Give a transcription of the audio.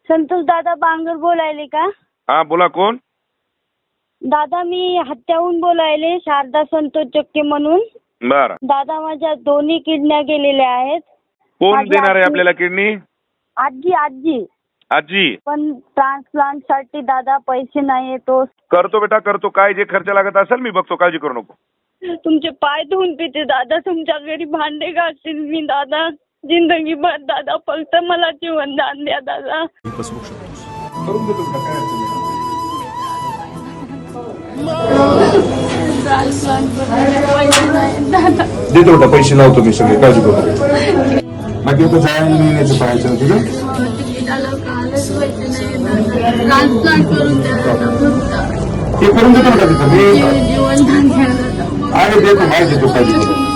संतोष दादा बांगर बोलायले का? हा बोला, कोण? दादा मी हत्याहून बोलायले, शारदा संतोष जक्के म्हणून. बर. दादा माझ्या दोन्ही किडन्या गेलेल्या आहेत. कोण माझी देणार आहे आजी- आपल्याला किडनी? आजी आजी आजी. पण ट्रान्सप्लांट साठी दादा पैसे नाही तो. करतो बेटा, करतो. काय जे खर्च लागत असेल मी बघतो, काळजी करू नको. तुमचे पाय धुवून पिते दादा, तुमच्या घरी भांडे घासतील मी दादा. जिंदगीभर दादा, फक्त मला जीवनदान द्या दादा. देतो बेटा, पैसे लावतो मी सगळे, काळजी करू नको. बाकी आता जायला येण्याचं पाहायचं ना तुझं. ट्रान्सप्लांट करून द्या दादा, फक्त ते करून देतो बेटा तिथं मी जीवनदान द्या दादा. आहे, देतो, माहिती देतो, काळजी करू.